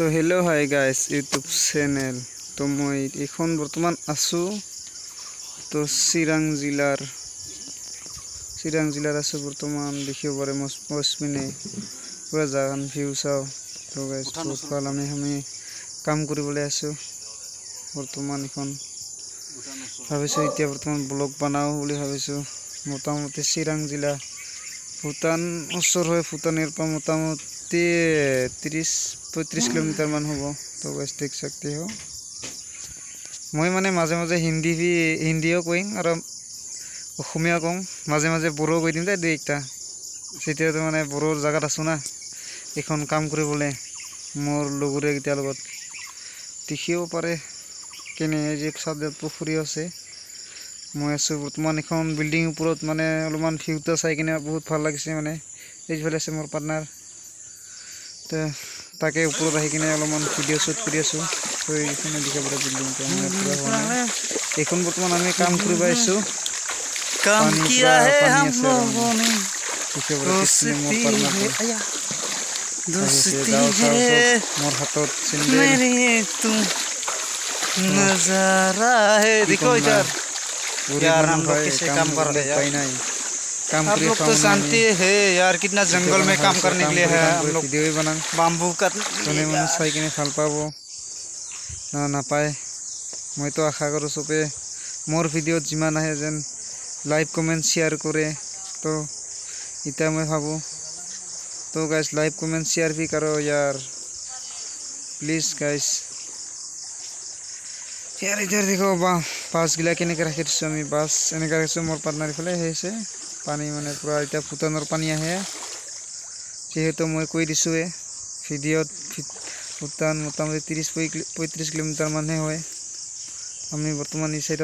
তো hello hi guys YouTube channel. তো মই এখন বৰ্তমান আছো তো চিৰাং জিলাৰ আছো বৰ্তমান। দেখিব পাৰে মৌচমিনে পুৰা জাগান ভিউ চাও। তো গাইস ভাল আমি কাম কৰিবলৈ আছো বৰ্তমান। এখন ভাবিছো এতিয়া বৰ্তমান ব্লগ বনাও বুলি ভাবিছো। মোটামুটি চিৰাং জিলা ভূটান ওচৰ হয়। ভূটানৰ পৰা মোটামুটি 30-35 কিলোমিটার মান হব। তো গাইস দেখ सकते हो মই মানে মাঝে মাঝে হিন্দীও কইম আৰু অসমীয়া কম, মাঝে মাঝে বড়ো কৈ দিম দুই একটা। সেটাতো মানে বড়োৰ জায়গাত আছো না এখন কাম কৰিবলৈ মোৰ লগৰে কেইটাৰ লগত। দেখিব পাৰে কেনে যে চাঁদে পুখুৰী আছে। মই আছো বৰ্তমান এখন বিল্ডিং ওপৰত, মানে অলপমান ভিউটা চাই কিনে বহুত ভাল লাগিছে। মানে এইফালে আছে মোৰ পাৰ্টনাৰ, তো তাকে ওপৰত আহি কিনে অলপমান ভিডিঅ' শ্বুট কৰি আছো। তো এইখানে দেখিব পাৰে বিল্ডিংটা মানে পুৰা হোৱা নাই। এখন বৰ্তমান আমি কাম কৰিব আহিছো। পানী পুৰা পানী আছে আৰু দেখিব পাৰে পিছপিনে মোৰ পাৰ্টনাৰটো মোৰ হাতত চেণ্ডেল। नजारा है देखो इधर यार, हम लोग कैसे काम कर रहे हैं यार। आप लोग तो जानते हैं यार कितना जंगल में काम करने के लिए है हम लोग। बाम्बू का চাই কিনে ভাল পাব না নাপায়। মইতো আশা কৰোঁ চবে মোৰ ভিডিঅ'ত যিমান আহে যেন লাইক কমেণ্ট শ্বেয়াৰ কৰে। তো এতিয়া মই ভাবোঁ তো গাইজ লাইক কমেণ্ট শ্বেয়াৰ भी करो यार प्लीज गाइज। यार इधर देखो बास गिला केनेকৈ ৰাখি দিছোঁ আমি। বাছ এনেকৈ ৰাখিছোঁ। মোৰ পাৰ্টনাৰ ইফালে আহিছে। পানী মানে পুৰা এতিয়া ভূটানৰ পানী আহে, যিহেতু মই কৈ দিছোঁৱে ভিডিঅ'ত ভূটান মোটামুটি 30-35 কিলোমিটাৰ মানহে হয়। আমি বৰ্তমান এই চাইডত